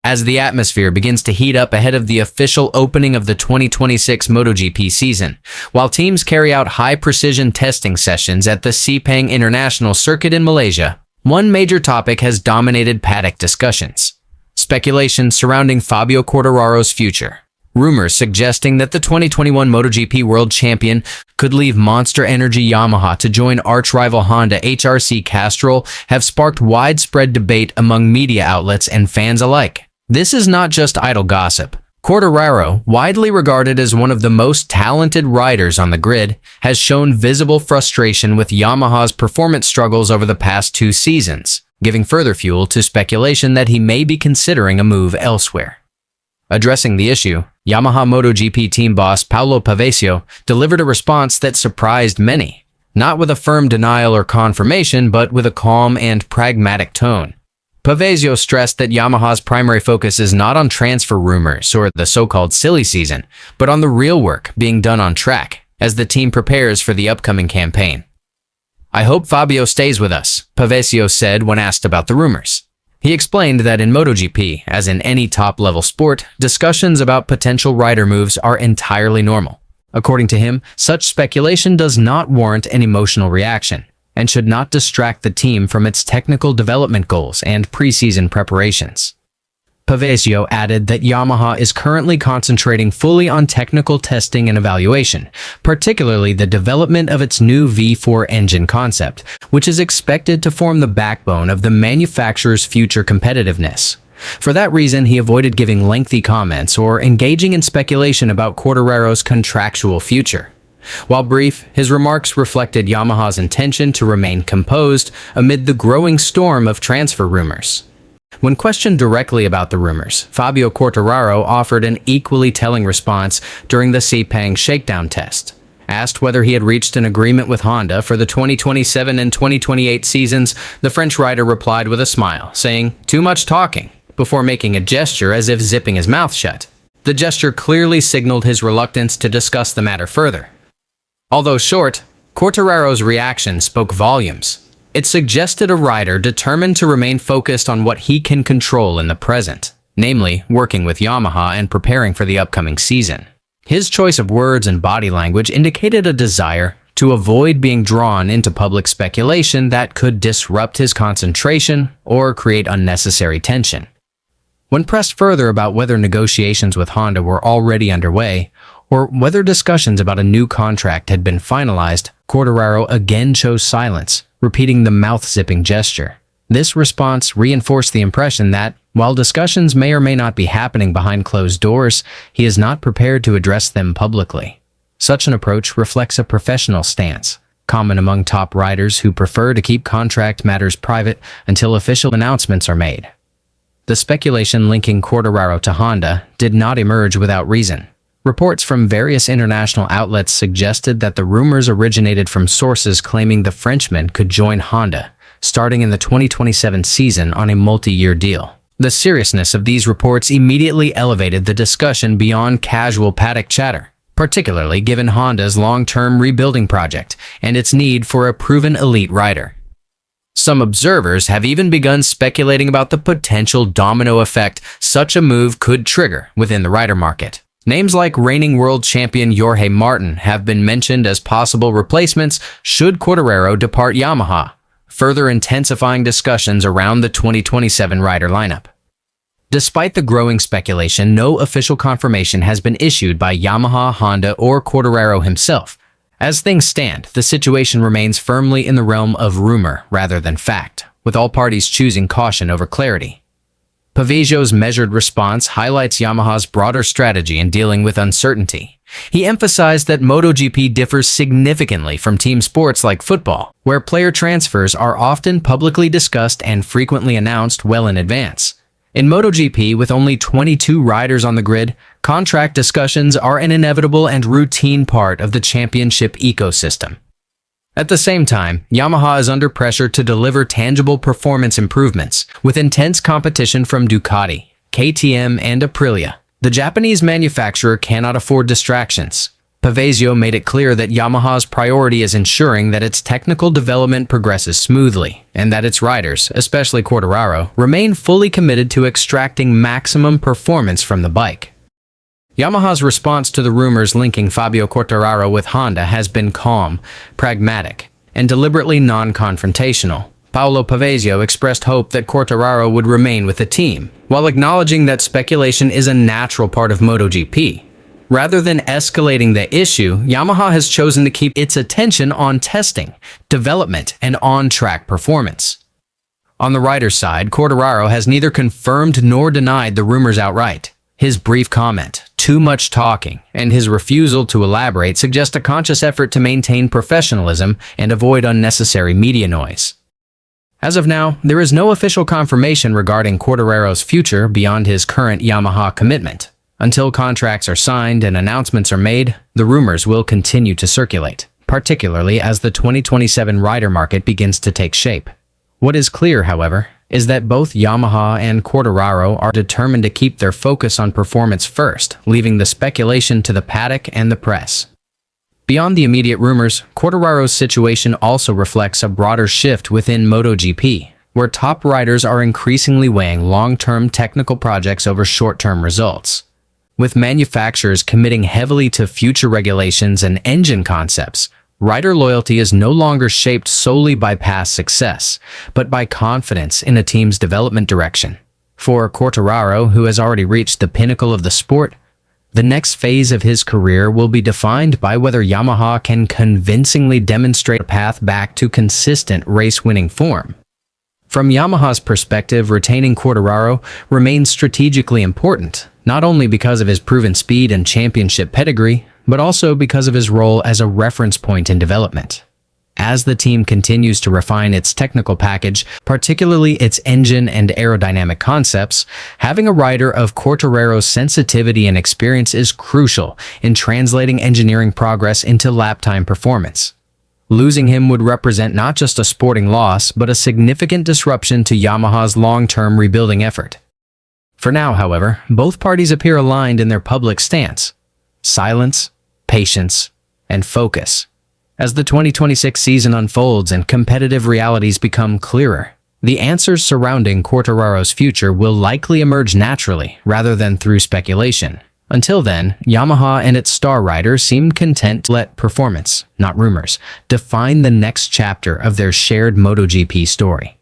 as the atmosphere begins to heat up ahead of the official opening of the 2026 MotoGP season, while teams carry out high-precision testing sessions at the Sepang International Circuit in Malaysia. One major topic has dominated paddock discussions: speculation surrounding Fabio Quartararo's future. Rumors suggesting that the 2021 MotoGP World Champion could leave Monster Energy Yamaha to join arch-rival Honda HRC Castrol have sparked widespread debate among media outlets and fans alike. This is not just idle gossip. Quartararo, widely regarded as one of the most talented riders on the grid, has shown visible frustration with Yamaha's performance struggles over the past 2 seasons, giving further fuel to speculation that he may be considering a move elsewhere. Addressing the issue, Yamaha MotoGP team boss Paolo Pavesio delivered a response that surprised many, not with a firm denial or confirmation, but with a calm and pragmatic tone. Pavesio stressed that Yamaha's primary focus is not on transfer rumors or the so-called silly season, but on the real work being done on track as the team prepares for the upcoming campaign. "I hope Fabio stays with us," Pavesio said when asked about the rumors. He explained that in MotoGP, as in any top-level sport, discussions about potential rider moves are entirely normal. According to him, such speculation does not warrant an emotional reaction and should not distract the team from its technical development goals and preseason preparations. Pavesio added that Yamaha is currently concentrating fully on technical testing and evaluation, particularly the development of its new V4 engine concept, which is expected to form the backbone of the manufacturer's future competitiveness. For that reason, he avoided giving lengthy comments or engaging in speculation about Quartararo's contractual future. While brief, his remarks reflected Yamaha's intention to remain composed amid the growing storm of transfer rumors. When questioned directly about the rumors, Fabio Quartararo offered an equally telling response during the Sepang Shakedown test. Asked whether he had reached an agreement with Honda for the 2027 and 2028 seasons, the French rider replied with a smile, saying, "Too much talking," before making a gesture as if zipping his mouth shut. The gesture clearly signaled his reluctance to discuss the matter further. Although short, Quartararo's reaction spoke volumes. It suggested a rider determined to remain focused on what he can control in the present, namely working with Yamaha and preparing for the upcoming season. His choice of words and body language indicated a desire to avoid being drawn into public speculation that could disrupt his concentration or create unnecessary tension. When pressed further about whether negotiations with Honda were already underway, or whether discussions about a new contract had been finalized, Quartararo again chose silence, repeating the mouth-zipping gesture. This response reinforced the impression that, while discussions may or may not be happening behind closed doors, he is not prepared to address them publicly. Such an approach reflects a professional stance, common among top riders who prefer to keep contract matters private until official announcements are made. The speculation linking Quartararo to Honda did not emerge without reason. Reports from various international outlets suggested that the rumors originated from sources claiming the Frenchman could join Honda, starting in the 2027 season on a multi-year deal. The seriousness of these reports immediately elevated the discussion beyond casual paddock chatter, particularly given Honda's long-term rebuilding project and its need for a proven elite rider. Some observers have even begun speculating about the potential domino effect such a move could trigger within the rider market. Names like reigning world champion Jorge Martin have been mentioned as possible replacements should Quartararo depart Yamaha, further intensifying discussions around the 2027 rider lineup. Despite the growing speculation, no official confirmation has been issued by Yamaha, Honda, or Quartararo himself. As things stand, the situation remains firmly in the realm of rumor rather than fact, with all parties choosing caution over clarity. Pavesio's measured response highlights Yamaha's broader strategy in dealing with uncertainty. He emphasized that MotoGP differs significantly from team sports like football, where player transfers are often publicly discussed and frequently announced well in advance. In MotoGP, with only 22 riders on the grid, contract discussions are an inevitable and routine part of the championship ecosystem. At the same time, Yamaha is under pressure to deliver tangible performance improvements, with intense competition from Ducati, KTM, and Aprilia. The Japanese manufacturer cannot afford distractions. Pavesio made it clear that Yamaha's priority is ensuring that its technical development progresses smoothly, and that its riders, especially Quartararo, remain fully committed to extracting maximum performance from the bike. Yamaha's response to the rumors linking Fabio Quartararo with Honda has been calm, pragmatic, and deliberately non-confrontational. Paolo Pavesio expressed hope that Quartararo would remain with the team, while acknowledging that speculation is a natural part of MotoGP. Rather than escalating the issue, Yamaha has chosen to keep its attention on testing, development, and on-track performance. On the rider's side, Quartararo has neither confirmed nor denied the rumors outright. His brief comment, "too much talking," and his refusal to elaborate suggest a conscious effort to maintain professionalism and avoid unnecessary media noise. As of now, there is no official confirmation regarding Quartararo's future beyond his current Yamaha commitment. Until contracts are signed and announcements are made, the rumors will continue to circulate, particularly as the 2027 rider market begins to take shape. What is clear, however, is that both Yamaha and Quartararo are determined to keep their focus on performance first, leaving the speculation to the paddock and the press. Beyond the immediate rumors, Quartararo's situation also reflects a broader shift within MotoGP, where top riders are increasingly weighing long-term technical projects over short-term results. With manufacturers committing heavily to future regulations and engine concepts, rider loyalty is no longer shaped solely by past success, but by confidence in a team's development direction. For Quartararo, who has already reached the pinnacle of the sport, the next phase of his career will be defined by whether Yamaha can convincingly demonstrate a path back to consistent race-winning form. From Yamaha's perspective, retaining Quartararo remains strategically important, not only because of his proven speed and championship pedigree, but also because of his role as a reference point in development. As the team continues to refine its technical package, particularly its engine and aerodynamic concepts, having a rider of Quartararo's sensitivity and experience is crucial in translating engineering progress into lap time performance. Losing him would represent not just a sporting loss, but a significant disruption to Yamaha's long-term rebuilding effort. For now, however, both parties appear aligned in their public stance: silence, patience, and focus. As the 2026 season unfolds and competitive realities become clearer, the answers surrounding Quartararo's future will likely emerge naturally rather than through speculation. Until then, Yamaha and its star riders seem content to let performance, not rumors, define the next chapter of their shared MotoGP story.